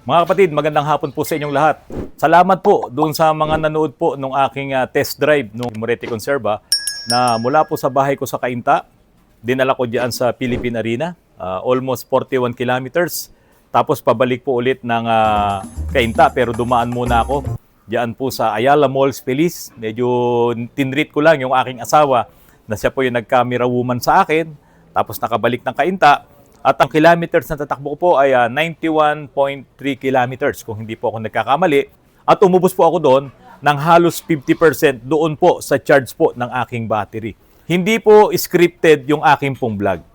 Mga kapatid, magandang hapon po sa inyong lahat. Salamat po doon sa mga nanood po nung aking test drive nung Moretti Conserva na mula po sa bahay ko sa Cainta, dinala ko diyan sa Philippine Arena, almost 41 kilometers. Tapos pabalik po ulit ng Cainta pero dumaan muna ako diyan po sa Ayala Malls Feliz. Medyo tinreat ko lang yung aking asawa na siya po yung nag-camera woman sa akin. Tapos nakabalik ng Cainta. At ang kilometers na tatakbo ko po ay 91.3 kilometers kung hindi po ako nagkakamali. At umubos po ako doon ng halos 50% doon po sa charge po ng aking battery. Hindi po scripted yung aking pong vlog.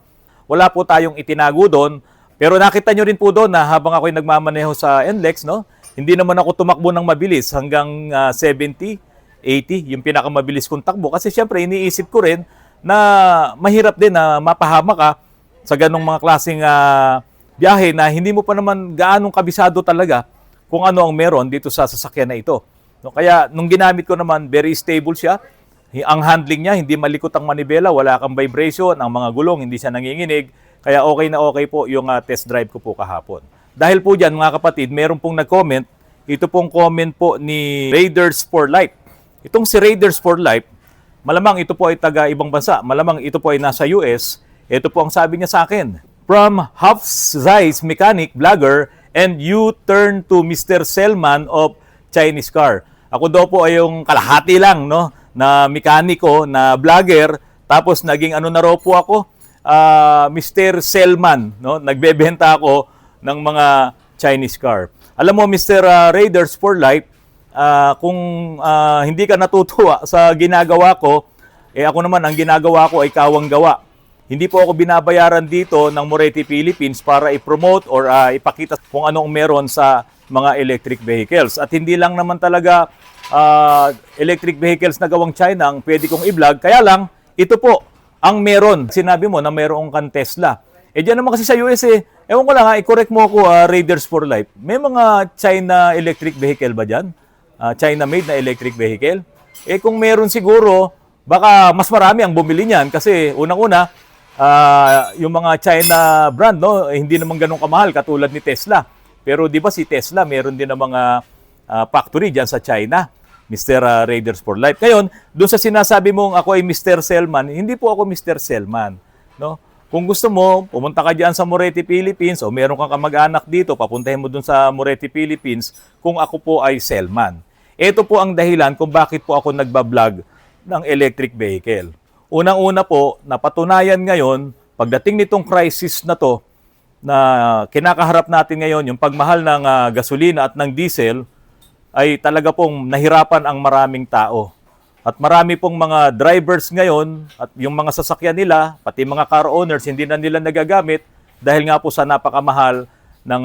Wala po tayong itinago doon. Pero nakita nyo rin po doon na habang ako'y nagmamaneho sa NLEX, no, hindi naman ako tumakbo ng mabilis hanggang 70, 80, yung pinakamabilis kong takbo. Kasi syempre iniisip ko rin na mahirap din na mapahama ka sa ganong mga klaseng biyahe na hindi mo pa naman gaanong kabisado talaga kung ano ang meron dito sa sasakyan na ito. No, kaya nung ginamit ko naman, very stable siya. Ang handling niya, hindi malikot ang manibela, wala kang vibration, ang mga gulong, hindi siya nanginginig. Kaya okay na okay po yung test drive ko po kahapon. Dahil po dyan, mga kapatid, meron pong nag-comment. Ito pong comment po ni Raiders for Life. Itong si Raiders for Life, malamang ito po ay taga ibang bansa. Malamang ito po ay nasa US. Ito po ang sabi niya sa akin. From half-size mechanic vlogger and you turn to Mr. Selman of Chinese car. Ako daw po ay yung kalahati lang, no, na mekaniko, na vlogger. Tapos naging ano na raw po ako, Mr. Selman, no? Nagbebenta ako ng mga Chinese car. Alam mo, Mr. Raiders for Life, kung hindi ka natutuwa sa ginagawa ko, ako naman, ang ginagawa ko ay kawang gawa. Hindi po ako binabayaran dito ng Moretti Philippines para i-promote or ipakita kung anong meron sa mga electric vehicles. At hindi lang naman talaga electric vehicles na gawang China ang pwede kong i-vlog. Kaya lang, ito po ang meron. Sinabi mo na meron kang Tesla. Diyan naman kasi sa US ewan ko lang i-correct mo ako, Raiders for Life. May mga China electric vehicle ba dyan? China-made na electric vehicle? Kung meron siguro, baka mas marami ang bumili niyan kasi unang-una, yung mga China brand, no, hindi naman ganun kamahal katulad ni Tesla. Pero di ba si Tesla, meron din ng mga factory diyan sa China, Mr. Raiders for Life. Ngayon, doon sa sinasabi mong ako ay Mr. Selman, hindi po ako Mr. Selman, no? Kung gusto mo, pumunta ka diyan sa Moretti Philippines o meron kang kamag-anak dito, papuntahin mo doon sa Moretti Philippines kung ako po ay Selman. Ito po ang dahilan kung bakit po ako nagbablog ng electric vehicle. Unang-una po, napatunayan ngayon, pagdating nitong crisis na to, na kinakaharap natin ngayon, yung pagmahal ng gasolina at ng diesel, ay talaga pong nahirapan ang maraming tao. At marami pong mga drivers ngayon, at yung mga sasakyan nila, pati mga car owners, hindi na nila nagagamit dahil nga po sa napakamahal ng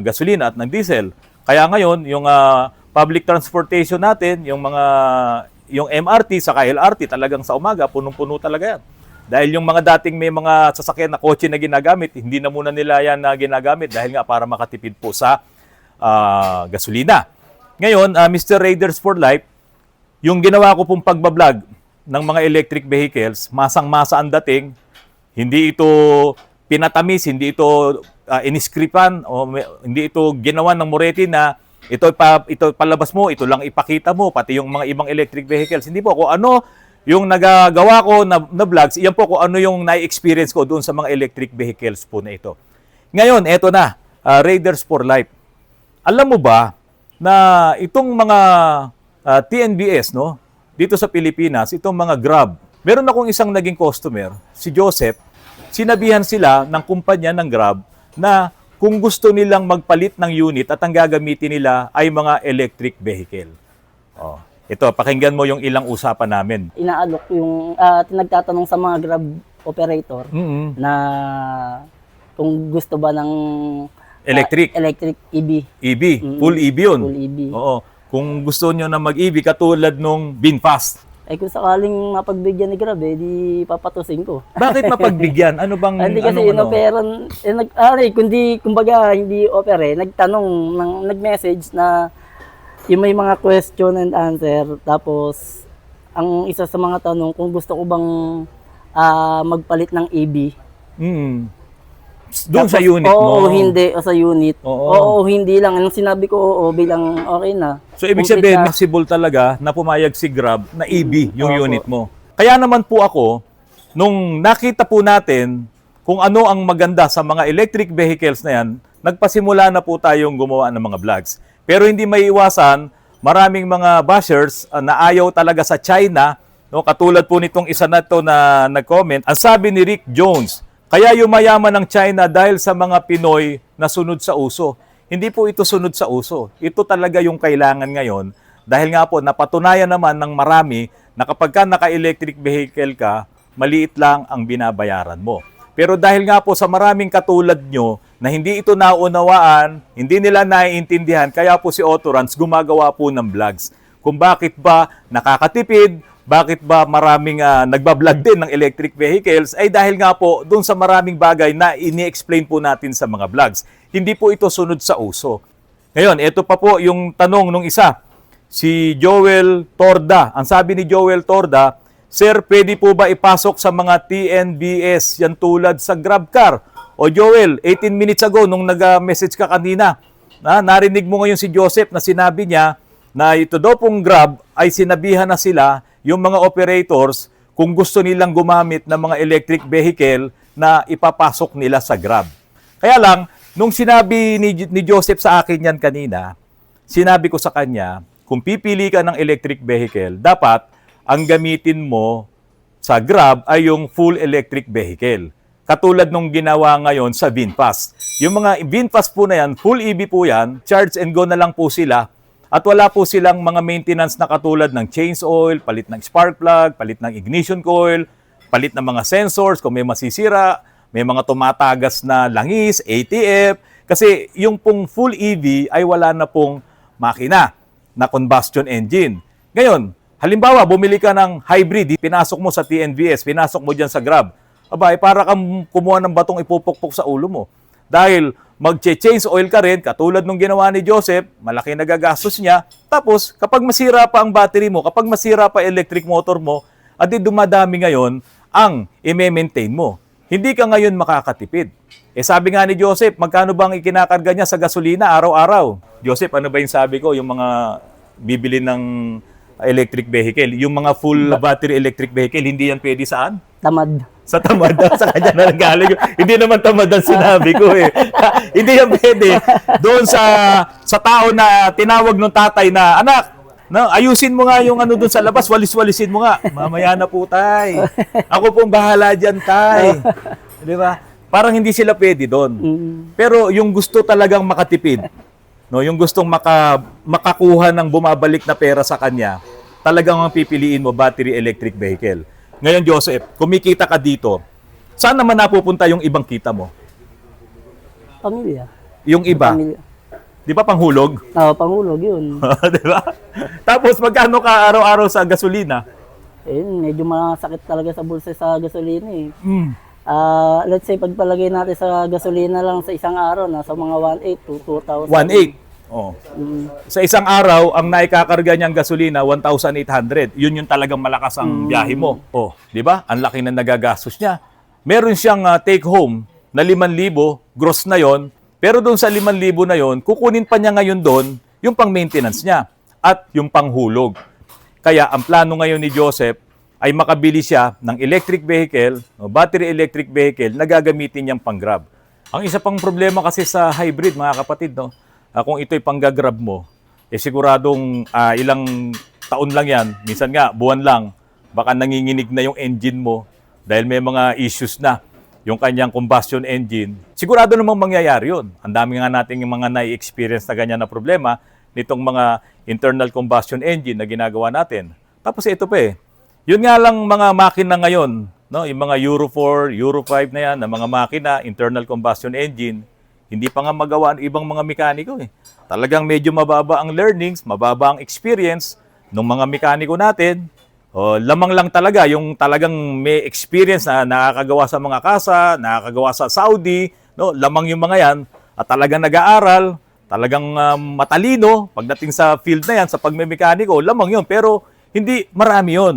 gasolina at ng diesel. Kaya ngayon, yung public transportation natin, yung MRT sa LRT talagang sa umaga, punong-puno talaga yan. Dahil yung mga dating may mga sasakyan na kotse na ginagamit, hindi na muna nila yan na ginagamit dahil nga para makatipid po sa gasolina. Ngayon, Mr. Raiders for Life, yung ginawa ko pong pagbablog ng mga electric vehicles, masang-masa ang dating, hindi ito pinatamis, hindi ito iniskripan, o hindi ito ginawa ng Moretti na ito palabas mo, ito lang ipakita mo, pati yung mga ibang electric vehicles. Hindi po kung ano yung nagagawa ko na vlogs, iyan po kung ano yung na-experience ko doon sa mga electric vehicles po na ito. Ngayon, eto na, Raiders for Life. Alam mo ba na itong mga TNBS, no, dito sa Pilipinas, itong mga Grab, meron akong isang naging customer, si Joseph, sinabihan sila ng kumpanya ng Grab na kung gusto nilang magpalit ng unit at ang gagamitin nila ay mga electric vehicle. Ito, pakinggan mo yung ilang usapan namin. Inaalok yung, nagtatanong sa mga Grab operator na kung gusto ba ng Electric EV. EV, full EV yun. Full EV. Oo. Kung gusto nyo na mag-EV katulad nung Binfast. Kung sakaling mapagbigyan ni Grab, di papatusin ko. Bakit mapagbigyan? Ano bang Hindi kasi inoperan, kundi kumbaga hindi offer nagtanong, nag-message na yung may mga question and answer. Tapos ang isa sa mga tanong kung gusto ko bang magpalit ng EV. Doon sa unit oo, mo. hindi. O sa unit. Oo. Oo, hindi lang. Nung sinabi ko, oo, bilang okay na. So, ibig Complete sabihin, na. possible talaga na pumayag si Grab na EV yung Opo. unit mo. Kaya naman po ako, nung nakita po natin kung ano ang maganda sa mga electric vehicles na yan, nagpasimula na po tayong gumawa ng mga vlogs. Pero hindi may iwasan, maraming mga bashers na ayaw talaga sa China, no? Katulad po nitong isa na to na nag-comment. Ang sabi ni Rick Jones, kaya yumayaman ng China dahil sa mga Pinoy na sunod sa uso. Hindi po ito sunod sa uso. Ito talaga yung kailangan ngayon. Dahil nga po, napatunayan naman ng marami na kapag ka naka-electric vehicle ka, maliit lang ang binabayaran mo. Pero dahil nga po sa maraming katulad nyo na hindi ito naunawaan, hindi nila naiintindihan, kaya po si Autorans gumagawa po ng vlogs. Kung bakit ba nakakatipid, bakit ba maraming nagbablog din ng electric vehicles, ay dahil nga po doon sa maraming bagay na ini-explain po natin sa mga vlogs. Hindi po ito sunod sa uso. Ngayon, ito pa po yung tanong nung isa, si Joel Torda. Ang sabi ni Joel Torda, Sir, pwede po ba ipasok sa mga TNBS yan tulad sa GrabCar? O Joel, 18 minutes ago nung nag-message ka kanina, narinig mo ngayon si Joseph na sinabi niya na ito daw pong Grab ay sinabihan na sila yung mga operators kung gusto nilang gumamit ng mga electric vehicle na ipapasok nila sa Grab. Kaya lang, nung sinabi ni Joseph sa akin yan kanina, sinabi ko sa kanya, kung pipili ka ng electric vehicle, dapat ang gamitin mo sa Grab ay yung full electric vehicle. Katulad nung ginawa ngayon sa VinFast. Yung mga VinFast po na yan, full EV po yan, charge and go na lang po sila. At wala po silang mga maintenance na katulad ng change oil, palit ng spark plug, palit ng ignition coil, palit ng mga sensors kung may masisira, may mga tumatagas na langis, ATF. Kasi yung pong full EV ay wala na pong makina na combustion engine. Ngayon, halimbawa, bumili ka ng hybrid, pinasok mo sa TNVS, pinasok mo dyan sa Grab. Aba, para kang kumuha ng batong ipupukpok sa ulo mo. Dahil mag-change oil ka rin, katulad nung ginawa ni Joseph, malaki nagagastos niya. Tapos, kapag masira pa ang battery mo, kapag masira pa electric motor mo, adi dumadami ngayon ang i-maintain mo. Hindi ka ngayon makakatipid. Sabi nga ni Joseph, magkano bang ikinakarga niya sa gasolina araw-araw? Joseph, ano ba yung sabi ko? Yung mga bibili ng electric vehicle, yung mga full battery electric vehicle, hindi yan pwede saan? Tamad. Sa tamad, sa kanya na nagaling. Hindi naman tamad ang sinabi ko eh. Hindi yan pwede. Doon sa tao na tinawag ng tatay na, anak, no, ayusin mo nga yung ano doon sa labas, walis-walisin mo nga. Mamaya na po, tay. Ako pong bahala dyan, tay. Di ba? Parang hindi sila pwede doon. Pero yung gusto talagang makatipid, no, yung gustong makakuha ng bumabalik na pera sa kanya, talagang ang pipiliin mo, battery electric vehicle. Ngayon, Joseph, kumikita ka dito, saan naman napupunta yung ibang kita mo? Pamilya. Yung iba? Pamilya. Di ba panghulog? Oo, pangulog yun. Di ba? Tapos, magkano ka araw-araw sa gasolina? Medyo masakit talaga sa bulsa sa gasolina eh. Mm. Let's say, pagpalagay natin sa gasolina lang sa isang araw, nasa mga 1.8 to 2,000. 1.8. Oh. Sa isang araw, ang naikakarga niyang gasolina, 1,800. Yun yung talagang malakas ang biyahe mo. Oh, di ba? Ang laki na nagagastos niya. Meron siyang take home na 5,000, gross na yon. Pero doon sa 5,000 na yon, kukunin pa niya ngayon doon yung pang-maintenance niya at yung panghulog. Kaya ang plano ngayon ni Joseph ay makabili siya ng electric vehicle, battery electric vehicle na gagamitin niyang pang-grab. Ang isa pang problema kasi sa hybrid, mga kapatid, no? Kung ito'y pang-grab mo, siguradong ilang taon lang yan, minsan nga, buwan lang, baka nanginginig na yung engine mo dahil may mga issues na yung kanyang combustion engine. Sigurado namang mangyayari yun. Ang dami nga nating yung mga na-experience na ganyan na problema nitong mga internal combustion engine na ginagawa natin. Tapos ito pa eh. Yun nga lang mga makina ngayon, no? Yung mga Euro 4, Euro 5 na yan, na mga makina, internal combustion engine, hindi pa nga magawa ng ibang mga mekaniko eh. Talagang medyo mababa ang learnings, mababa ang experience ng mga mekaniko natin. Lamang lang talaga yung talagang may experience na nakakagawa sa mga kasa, nakakagawa sa Saudi, no? Lamang yung mga yan at talagang nag-aaral, talagang matalino pagdating sa field na yan, sa pagmemekaniko, lamang yun. Pero hindi marami yun.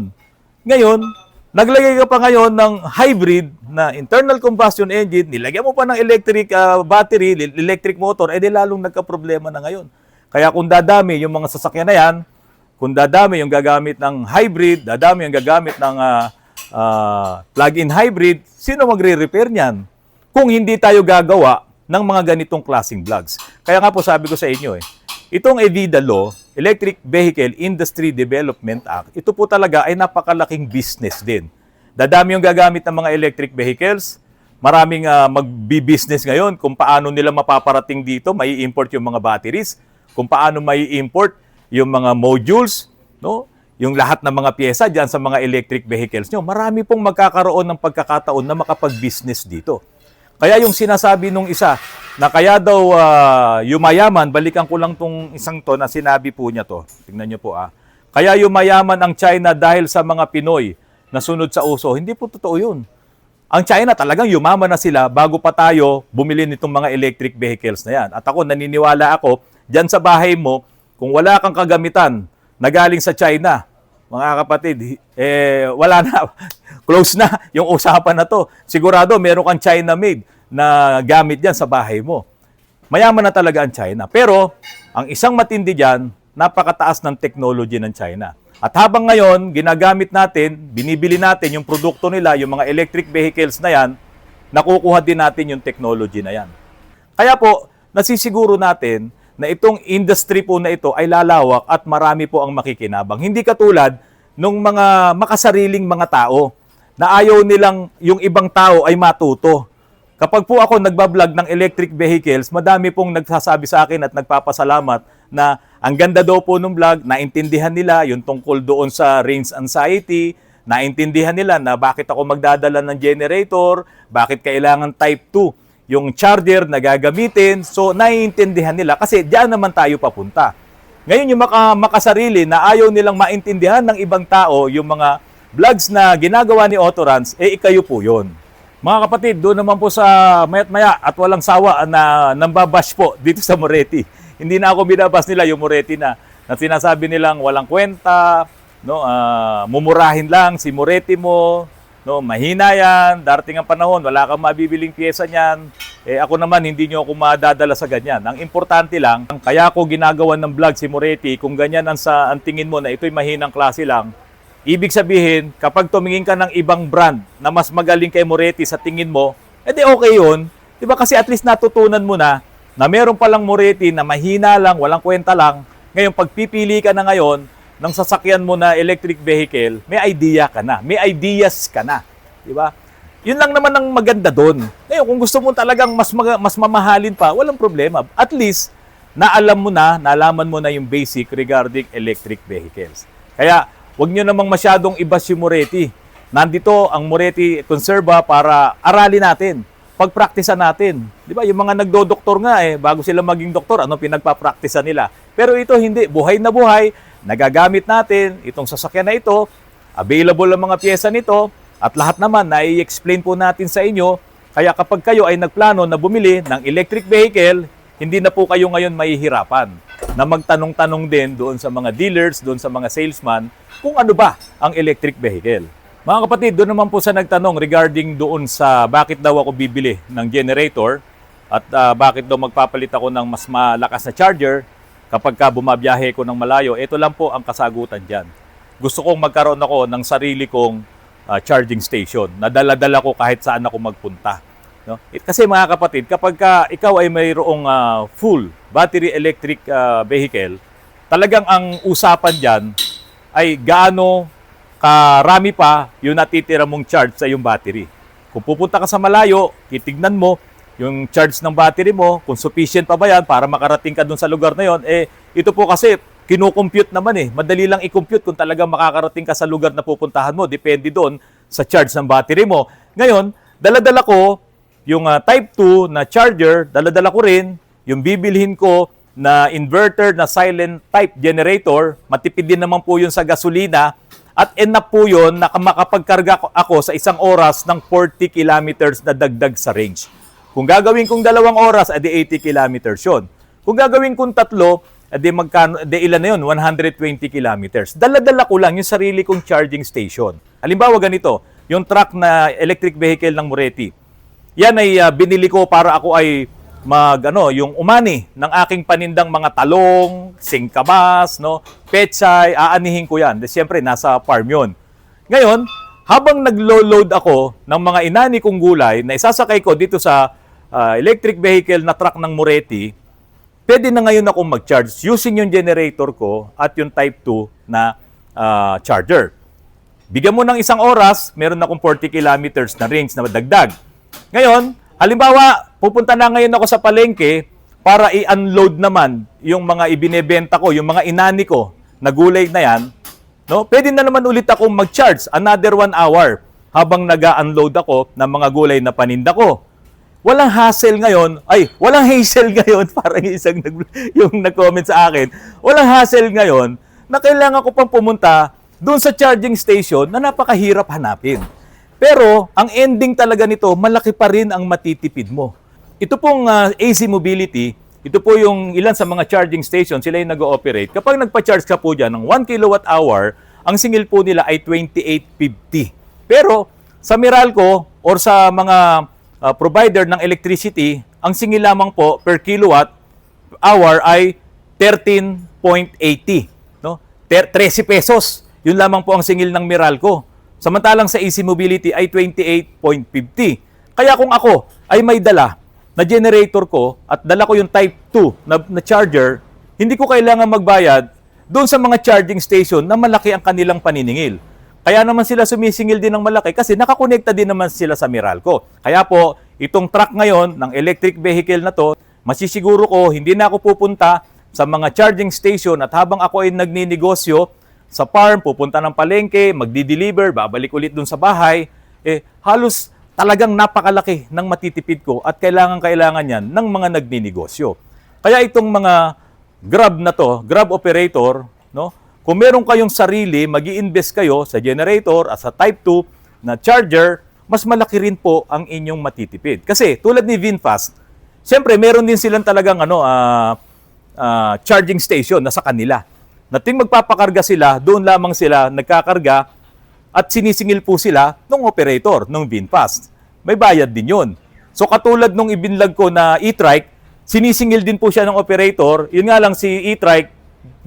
Ngayon, Naglagay ka pa ngayon ng hybrid na internal combustion engine, nilagyan mo pa ng electric battery, electric motor, edi lalong nagka-problema na ngayon. Kaya kung dadami yung mga sasakyan na yan, kung dadami yung gagamit ng hybrid, dadami yung gagamit ng plug-in hybrid, sino magre-repair niyan? Kung hindi tayo gagawa ng mga ganitong klaseng vlogs. Kaya nga po sabi ko sa inyo itong EVIDA Law, Electric Vehicle Industry Development Act, ito po talaga ay napakalaking business din. Dadami yung gagamit ng mga electric vehicles, maraming magbi-business ngayon kung paano nila mapaparating dito, may import yung mga batteries, kung paano may import yung mga modules, no? Yung lahat ng mga pyesa diyan sa mga electric vehicles nyo. Marami pong magkakaroon ng pagkakataon na makapag-business dito. Kaya yung sinasabi nung isa na kaya daw yumayaman, balikan ko lang tong isang to na sinabi po niya to. Tingnan niyo po Kaya yumayaman ang China dahil sa mga Pinoy na sunod sa uso. Hindi po totoo yun. Ang China talagang yumaman na sila bago pa tayo bumili nitong mga electric vehicles na yan. At ako naniniwala ako, dyan sa bahay mo, kung wala kang kagamitan na galing sa China, mga kapatid, wala na. Close na yung usapan na to. Sigurado, meron kang China-made na gamit dyan sa bahay mo. Mayaman na talaga ang China. Pero, ang isang matindi dyan, napakataas ng technology ng China. At habang ngayon, ginagamit natin, binibili natin yung produkto nila, yung mga electric vehicles na yan, nakukuha din natin yung technology na yan. Kaya po, nasisiguro natin na itong industry po na ito ay lalawak at marami po ang makikinabang. Hindi katulad ng mga makasariling mga tao na ayaw nilang yung ibang tao ay matuto. Kapag po ako nagbablog ng electric vehicles, madami pong nagsasabi sa akin at nagpapasalamat na ang ganda daw po ng vlog, naintindihan nila yung tungkol doon sa range anxiety, naintindihan nila na bakit ako magdadala ng generator, bakit kailangan type 2 yung charger na gagamitin. So, naiintindihan nila kasi diyan naman tayo papunta. Ngayon, yung makasarili na ayaw nilang maintindihan ng ibang tao, yung mga vlogs na ginagawa ni Autorans, ikayo po yun. Mga kapatid, doon naman po sa mayat maya at walang sawa na nambabash po dito sa Moretti. Hindi na ako binabas nila yung Moretti na sinasabi nilang walang kwenta, no, mumurahin lang si Moretti mo, no, mahina yan, darating ang panahon, wala kang mabibiling pyesa niyan. Ako naman, hindi nyo ako madadala sa ganyan. Ang importante lang, kaya ako ginagawa ng vlog si Moretti, kung ganyan ang tingin mo na ito'y mahinang klase lang, ibig sabihin, kapag tumingin ka ng ibang brand na mas magaling kay Moretti sa tingin mo, edi okay yun. Diba kasi at least natutunan mo na meron palang Moretti na mahina lang, walang kwenta lang. Ngayon, pagpipili ka na ngayon ng sasakyan mo na electric vehicle, may idea ka na. May ideas ka na. Diba? Yun lang naman ang maganda doon. Ngayon, kung gusto mo talagang mas mamahalin pa, walang problema. At least, nalaman mo na yung basic regarding electric vehicles. Kaya, huwag nyo namang masyadong ibas yung Moretti. Nandito ang Moretti Conserva para aralin natin, pagpraktisan natin. Di ba? Yung mga nagdo-doktor nga bago sila maging doktor, ano pinagpapraktisan nila. Pero ito hindi, buhay na buhay, nagagamit natin itong sasakyan na ito, available ang mga pyesa nito, at lahat naman na i-explain po natin sa inyo. Kaya kapag kayo ay nagplano na bumili ng electric vehicle, hindi na po kayo ngayon mahihirapan na magtanong-tanong din doon sa mga dealers, doon sa mga salesman, kung ano ba ang electric vehicle. Mga kapatid, doon naman po sa nagtanong regarding doon sa bakit daw ako bibili ng generator at bakit daw magpapalit ako ng mas malakas na charger kapag ka bumabiyahe ko ng malayo. Ito lang po ang kasagutan dyan. Gusto kong magkaroon ako ng sarili kong charging station na dala-dala ko kahit saan ako magpunta. No? Kasi mga kapatid, kapag ikaw ay mayroong full battery electric vehicle, talagang ang usapan dyan ay gaano karami pa yung natitira mong charge sa iyong battery. Kung pupunta ka sa malayo, titignan mo yung charge ng battery mo, kung sufficient pa ba yan para makarating ka dun sa lugar na yon. Ito po kasi, kinukompute naman Madali lang i-compute kung talagang makakarating ka sa lugar na pupuntahan mo. Depende doon sa charge ng battery mo. Ngayon, dala-dala ko yung type 2 na charger, dala-dala ko rin yung bibilhin ko na inverter na silent type generator. Matipid din naman po yun sa gasolina. At enough po yun na makapagkarga ako sa isang oras ng 40 kilometers na dagdag sa range. Kung gagawin kong 2 oras, edi 80 kilometers yun. Kung gagawin kong 3, di magkano, di ilan na yun? 120 kilometers. Dala-dala ko lang yung sarili kong charging station. Halimbawa ganito, yung truck na electric vehicle ng Moretti. Yan ay binili ko para ako ay yung umani ng aking panindang mga talong, singkamas, no, pechay, aanihin ko yan. Siyempre, nasa farm yun. Ngayon, habang naglo-load ako ng mga inani kong gulay na isasakay ko dito sa electric vehicle na truck ng Moretti, pwede na ngayon akong mag-charge using yung generator ko at yung type 2 na charger. Bigyan mo ng isang oras, meron akong 40 kilometers na range na dagdag. Ngayon, halimbawa, pupunta na ngayon ako sa palengke para i-unload naman yung mga ibinebenta ko, yung mga inani ko na gulay na yan. No? Pwede na naman ulit akong mag-charge another 1 hour habang nag-unload ako ng mga gulay na paninda ko. Walang hassle ngayon, walang hassle ngayon, parang yung nag-comment sa akin, walang hassle ngayon na kailangan ko pang pumunta doon sa charging station na napakahirap hanapin. Pero, ang ending talaga nito, malaki pa rin ang matitipid mo. Ito pong AC Mobility, ito po yung ilan sa mga charging station, sila yung nag-ooperate. Kapag nagpa-charge ka po dyan ng 1 kilowatt-hour, ang singil po nila ay 28.50. Pero, sa Meralco or sa mga provider ng electricity, ang singil lamang po per kilowatt hour ay 13.80, no? 13 pesos. Yun lamang po ang singil ng Meralco. Samantalang sa AC Mobility ay 28.50. Kaya kung ako ay may dala na generator ko at dala ko yung type 2 na charger, hindi ko kailangan magbayad doon sa mga charging station na malaki ang kanilang paniningil. Kaya naman sila sumisingil din ng malaki kasi nakakonekta din naman sila sa Meralco. Kaya po, itong truck ngayon ng electric vehicle na to, masisiguro ko hindi na ako pupunta sa mga charging station at habang ako ay nagninegosyo sa farm, pupunta ng palengke, magdi-deliver, babalik ulit dun sa bahay, halos talagang napakalaki ng matitipid ko at kailangan yan ng mga nagninegosyo. Kaya itong mga Grab na to, Grab operator, no? Kung meron kayong sarili, mag-i-invest kayo sa generator at sa type 2 na charger, mas malaki rin po ang inyong matitipid. Kasi tulad ni VinFast, siyempre meron din silang talagang charging station na sa kanila. Nating magpapakarga sila, doon lamang sila nagkakarga at sinisingil po sila ng operator, ng VinFast. May bayad din yun. So katulad nung ibinlag ko na e-trike, sinisingil din po siya ng operator. Yun nga lang si e-trike,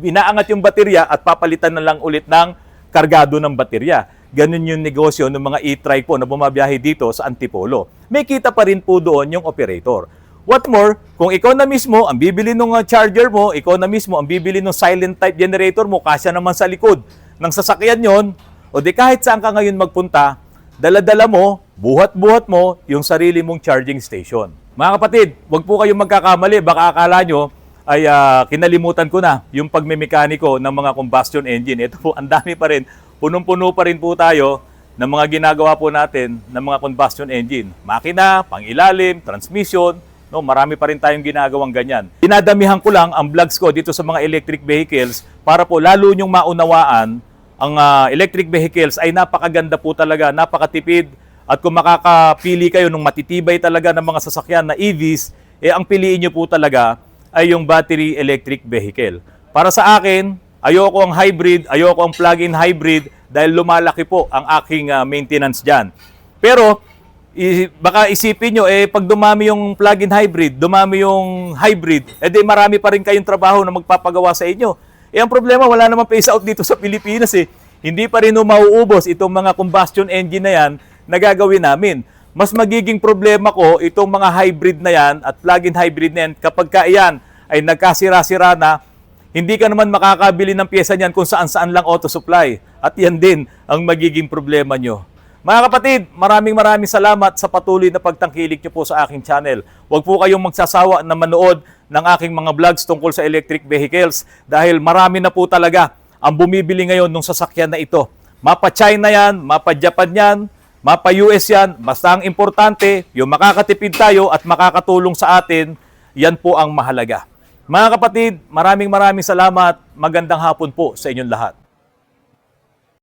inaangat yung baterya at papalitan na lang ulit ng kargado ng baterya. Ganun yung negosyo ng mga e-trike po na bumabiyahe dito sa Antipolo. May kita pa rin po doon yung operator. What more, kung ikaw na mismo ang bibili ng charger mo, ikaw na mismo ang bibili ng silent type generator mo, kasya naman sa likod ng sasakyan yon, o di kahit saan ka ngayon magpunta, dala-dala mo, buhat-buhat mo yung sarili mong charging station. Mga kapatid, huwag po kayong magkakamali. Baka akala nyo ay kinalimutan ko na yung pagmemekaniko ng mga combustion engine. Ito po, ang dami pa rin. Punong-puno pa rin po tayo ng mga ginagawa po natin ng mga combustion engine. Makina, pangilalim, transmission, no, marami pa rin tayong ginagawang ganyan. Dinadamihan ko lang ang vlogs ko dito sa mga electric vehicles para po lalo nyong maunawaan ang electric vehicles ay napakaganda po talaga, napakatipid. At kung makakapili kayo ng matitibay talaga ng mga sasakyan na EVs, ang piliin nyo po talaga ay yung battery electric vehicle. Para sa akin, ayoko ang hybrid, ayoko ang plug-in hybrid dahil lumalaki po ang aking maintenance dyan. Pero, baka isipin nyo, pag dumami yung plug-in hybrid, dumami yung hybrid, di marami pa rin kayong trabaho na magpapagawa sa inyo. Ang problema, wala namang phase out dito sa Pilipinas Hindi pa rin mauubos itong mga combustion engine na yan na gagawin namin. Mas magiging problema ko itong mga hybrid na yan at plug-in hybrid na yan kapag iyan ay nagkasira-sira na, hindi ka naman makakabili ng pyesa niyan kung saan-saan lang auto supply. At yan din ang magiging problema nyo. Mga kapatid, maraming salamat sa patuloy na pagtangkilik nyo po sa aking channel. Huwag po kayong magsasawa na manood ng aking mga vlogs tungkol sa electric vehicles dahil marami na po talaga ang bumibili ngayon ng sasakyan na ito. Mapa China yan, mapa Japan yan, mapa US yan, basta ang importante, yung makakatipid tayo at makakatulong sa atin, yan po ang mahalaga. Mga kapatid, maraming salamat. Magandang hapon po sa inyong lahat.